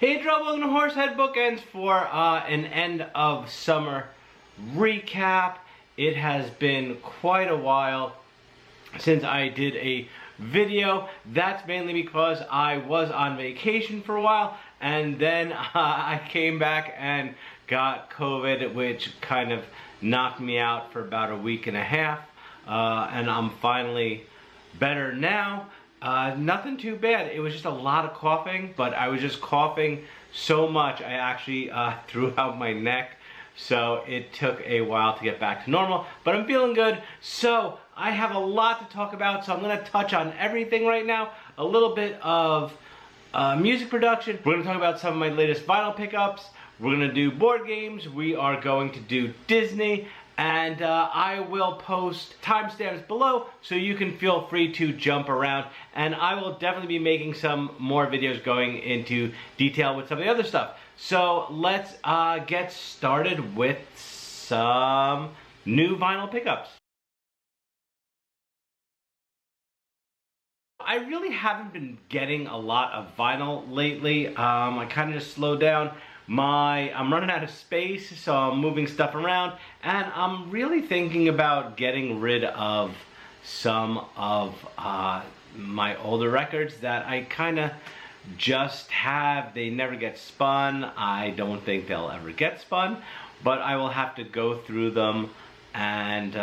Hey, welcome to Horsehead Bookends for an end of summer recap. It has been quite a while since I did a video. That's mainly because I was on vacation for a while and then I came back and got COVID, which kind of knocked me out for about a week and a half. And I'm finally better now. Nothing too bad. It was just a lot of coughing, but I was just coughing so much I actually threw out my neck. So it took a while to get back to normal, but I'm feeling good. So I have a lot to talk about, so I'm going to touch on everything right now. A little bit of music production. We're going to talk about some of my latest vinyl pickups. We're going to do board games. We are going to do Disney. And I will post timestamps below so you can feel free to jump around. And I will definitely be making some more videos going into detail with some of the other stuff. So let's get started with some new vinyl pickups. I really haven't been getting a lot of vinyl lately. I kind of just slowed down. I'm running out of space, so I'm moving stuff around, and I'm really thinking about getting rid of some of my older records that I kind of just have. They never get spun. I don't think they'll ever get spun, but I will have to go through them and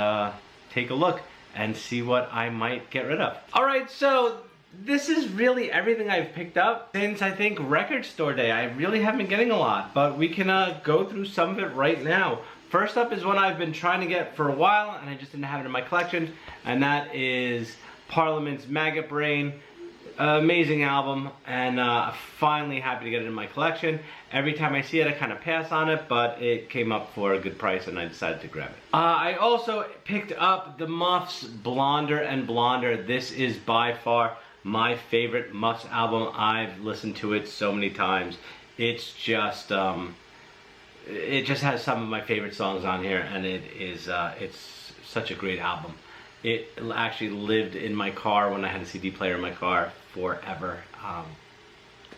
take a look and see what I might get rid of. Alright, so this is really everything I've picked up since, I think, Record Store Day. I really haven't been getting a lot, but we can go through some of it right now. First up is one I've been trying to get for a while, and I just didn't have it in my collection, and that is Parliament's Maggot Brain. Amazing album, and finally happy to get it in my collection. Every time I see it, I kind of pass on it, but it came up for a good price, and I decided to grab it. I also picked up the Muffs Blonder and Blonder. This is by far my favorite Muffs album. I've listened to it so many times. It's just, it just has some of my favorite songs on here, and it's such a great album. It actually lived in my car when I had a CD player in my car forever.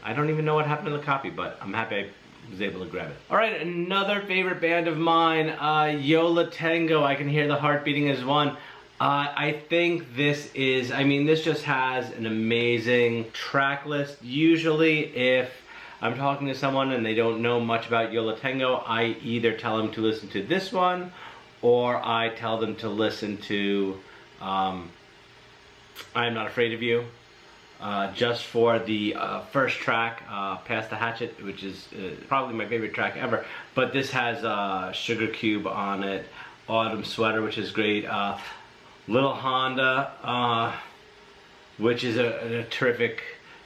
I don't even know what happened to the copy, but I'm happy I was able to grab it. Alright, another favorite band of mine, Yo La Tengo, I Can Hear the Heart Beating as One. I think this is, this just has an amazing track list. Usually if I'm talking to someone and they don't know much about Yo La Tengo, I either tell them to listen to this one, or I tell them to listen to I'm Not Afraid of You, just for the first track, Pass the Hatchet, which is probably my favorite track ever. But this has Sugar Cube on it, Autumn Sweater, which is great, Little Honda, which is a terrific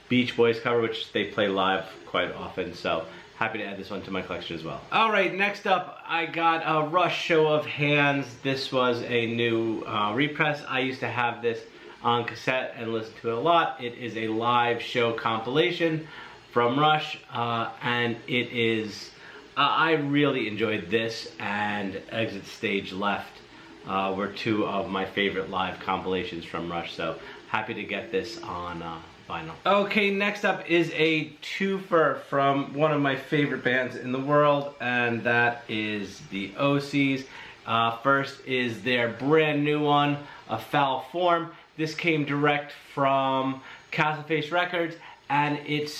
Beach Boys cover, which they play live quite often, so happy to add this one to my collection as well. Alright, next up I got a Rush Show of Hands. This was a new repress. I used to have this on cassette and listen to it a lot. It is a live show compilation from Rush, and it is, I really enjoyed this, and Exit Stage Left were two of my favorite live compilations from Rush, so happy to get this on vinyl. Okay, next up is a twofer from one of my favorite bands in the world, and that is the OCs. First is their brand new one, A Foul Form. This came direct from Castleface Records, and it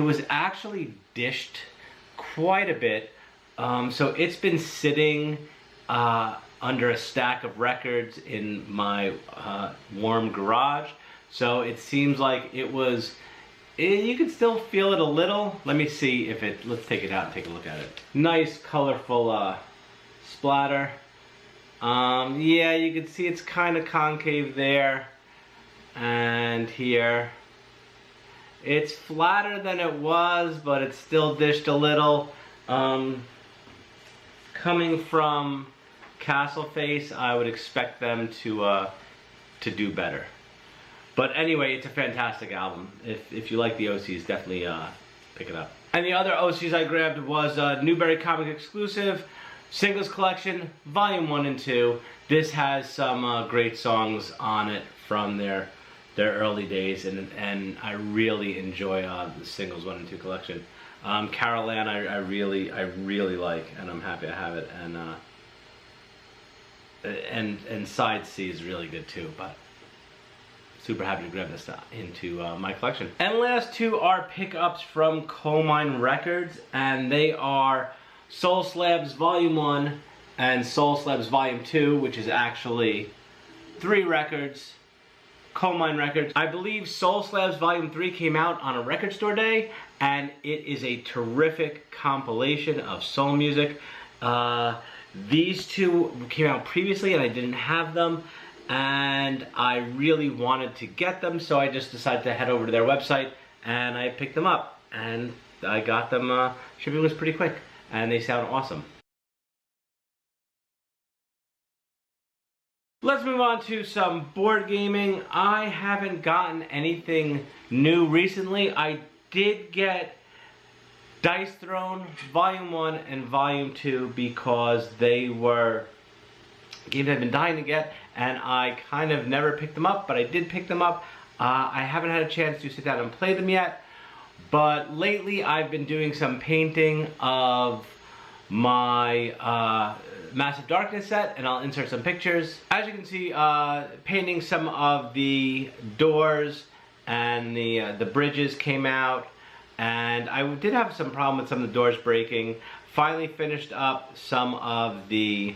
was actually dished quite a bit. So it's been sitting under a stack of records in my warm garage. So it seems like it was, you can still feel it a little. Let me see if it, let's take it out and take a look at it. Nice colorful splatter. Yeah, you can see it's kind of concave there and here. It's flatter than it was, but it's still dished a little. Coming from Castleface, I would expect them to do better. But anyway, it's a fantastic album. If you like the OCs, definitely pick it up. And the other OCs I grabbed was Newberry Comic Exclusive Singles Collection, Volume 1 and 2. This has some great songs on it from their their early days, and I really enjoy the singles 1 and 2 collection. Carol Ann, I really like, and I'm happy I have it, and Side C is really good too, but super happy to grab this into my collection. And last two are pickups from Coal Mine Records, and they are Soul Slabs Volume 1 and Soul Slabs Volume 2, which is actually 3 records. Coal Mine Records. I believe Soul Slabs Volume 3 came out on a record store day, and it is a terrific compilation of soul music. These two came out previously and I didn't have them, and I really wanted to get them, so I just decided to head over to their website and I picked them up, and I got them. Shipping was pretty quick and they sound awesome. Let's move on to some board gaming. I haven't gotten anything new recently. I did get Dice Throne Volume 1 and Volume 2 because they were games I've been dying to get, and I kind of never picked them up, but I did pick them up. I haven't had a chance to sit down and play them yet, but lately I've been doing some painting of my Massive Darkness set, and I'll insert some pictures. As you can see, painting some of the doors and the bridges came out, and I did have some problem with some of the doors breaking. Finally finished up some of the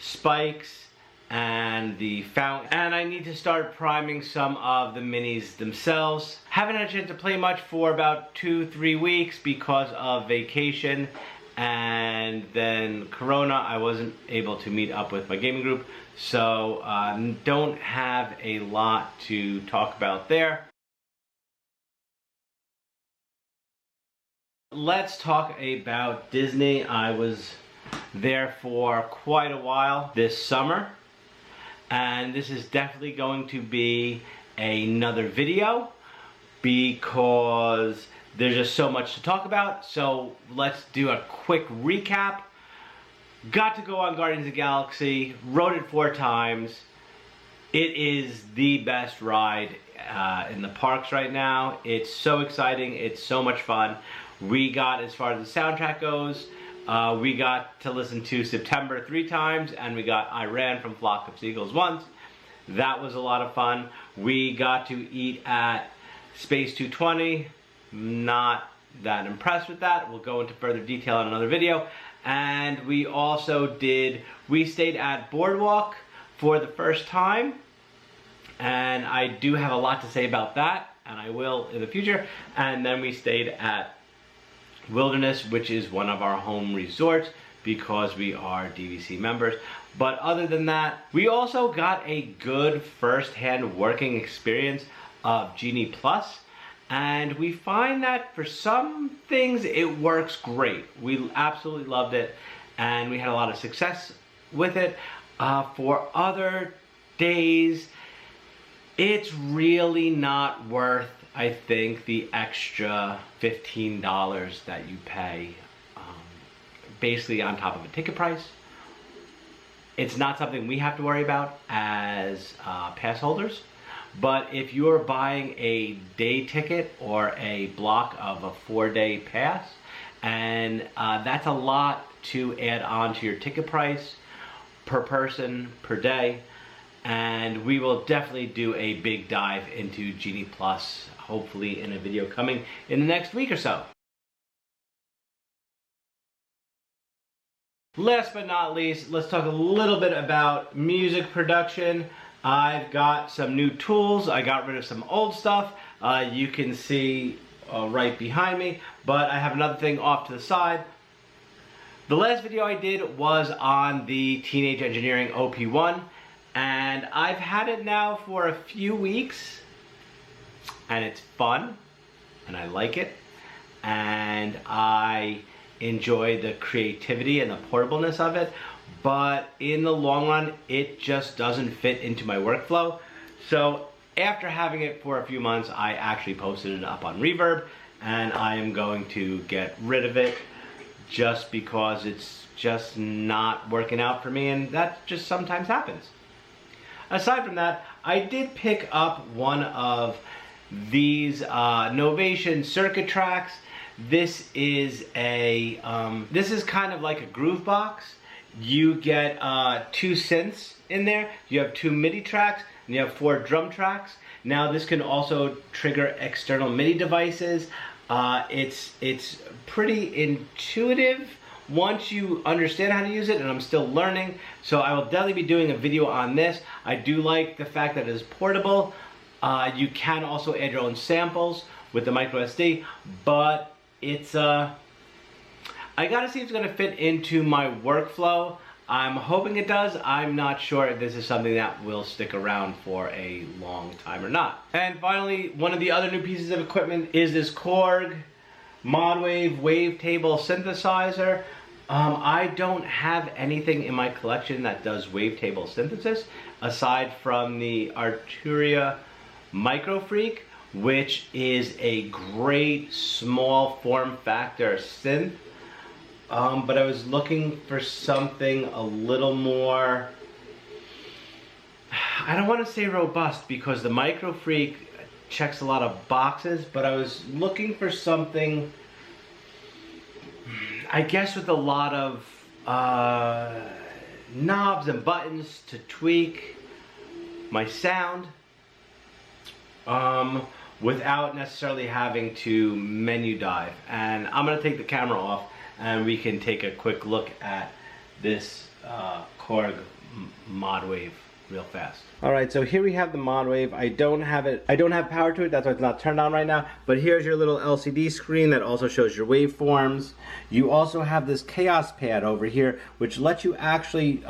spikes and the fountain, and I need to start priming some of the minis themselves. Haven't had a chance to play much for about 2-3 weeks because of vacation, and then Corona. I wasn't able to meet up with my gaming group, so don't have a lot to talk about there. Let's talk about Disney. I was there for quite a while this summer, and this is definitely going to be another video because there's just so much to talk about. So let's do a quick recap. Got to go on Guardians of the Galaxy, rode it 4 times. It is the best ride in the parks right now. It's so exciting, it's so much fun. We got, as far as the soundtrack goes, we got to listen to September 3 times, and we got I Ran from Flock of Seagulls once. That was a lot of fun. We got to eat at Space 220. Not that impressed with that. We'll go into further detail in another video. And we also we stayed at Boardwalk for the first time, and I do have a lot to say about that, and I will in the future. And then we stayed at Wilderness, which is one of our home resorts because we are DVC members. But other than that, we also got a good first-hand working experience of Genie Plus. And we find that for some things it works great. We absolutely loved it, and we had a lot of success with it. For other days, it's really not worth, I think, the extra $15 that you pay, basically on top of a ticket price. It's not something we have to worry about as pass holders. But if you're buying a day ticket or a block of a 4-day pass, and that's a lot to add on to your ticket price per person per day, and we will definitely do a big dive into Genie Plus, hopefully in a video coming in the next week or so. Last but not least, let's talk a little bit about music production. I've got some new tools. I got rid of some old stuff. You can see right behind me, but I have another thing off to the side. The last video I did was on the Teenage Engineering OP1, and I've had it now for a few weeks, and it's fun, and I like it, and I enjoy the creativity and the portableness of it. But in the long run, it just doesn't fit into my workflow. So after having it for a few months, I actually posted it up on Reverb, and I am going to get rid of it just because it's just not working out for me, and that just sometimes happens. Aside from that, I did pick up one of these Novation circuit tracks. This is a this is kind of like a groove box. You get 2 synths in there. You have 2 MIDI tracks, and you have 4 drum tracks. Now this can also trigger external MIDI devices. It's pretty intuitive once you understand how to use it, and I'm still learning, so I will definitely be doing a video on this. I do like the fact that it is portable. You can also add your own samples with the micro SD, but it's I gotta see if it's gonna fit into my workflow. I'm hoping it does. I'm not sure if this is something that will stick around for a long time or not. And finally, one of the other new pieces of equipment is this Korg Modwave wavetable synthesizer. I don't have anything in my collection that does wavetable synthesis aside from the Arturia Microfreak, which is a great small form factor synth. But I was looking for something a little more, I don't want to say robust because the Microfreak checks a lot of boxes, but I was looking for something, I guess, with a lot of knobs and buttons to tweak my sound without necessarily having to menu dive. And I'm going to take the camera off and we can take a quick look at this Korg Modwave real fast. Alright, so here we have the Modwave. I don't have power to it, that's why it's not turned on right now. But here's your little LCD screen that also shows your waveforms. You also have this Chaos Pad over here, which lets you actually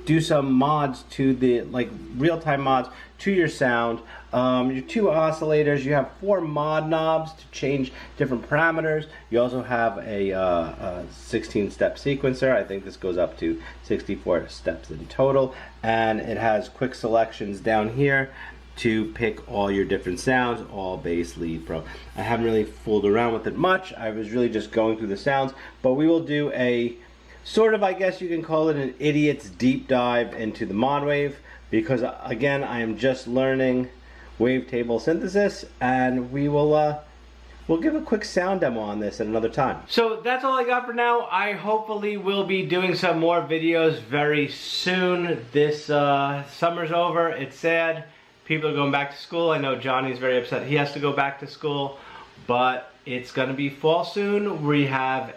do some mods to the, like, real-time mods to your sound. Your 2 oscillators, you have 4 mod knobs to change different parameters. You also have a 16-step sequencer. I think this goes up to 64 steps in total. And it has quick selections down here to pick all your different sounds, all bass, lead, pro. I haven't really fooled around with it much. I was really just going through the sounds, but we will do a sort of, I guess you can call it, an idiot's deep dive into the Modwave, because again, I am just learning wavetable synthesis, and we'll give a quick sound demo on this at another time. So that's all I got for now. I hopefully will be doing some more videos very soon. This summer's over. It's sad. People are going back to school. I know Johnny's very upset he has to go back to school, but it's gonna be fall soon. We have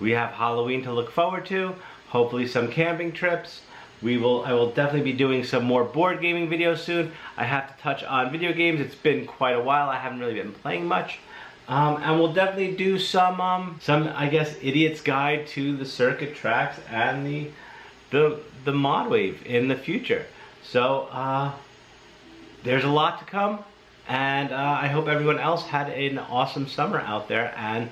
Halloween to look forward to. Hopefully some camping trips. I will definitely be doing some more board gaming videos soon. I have to touch on video games. It's been quite a while. I haven't really been playing much. And we'll definitely do some I guess, idiot's guide to the circuit tracks and the Modwave in the future. So there's a lot to come, and I hope everyone else had an awesome summer out there, and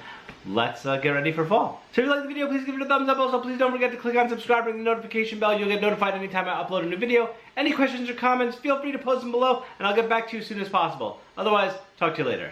let's get ready for fall. So if you like the video, please give it a thumbs up. Also, please don't forget to click on subscribe and the notification bell. You'll get notified anytime I upload a new video. Any questions or comments, feel free to post them below, and I'll get back to you as soon as possible. Otherwise, talk to you later.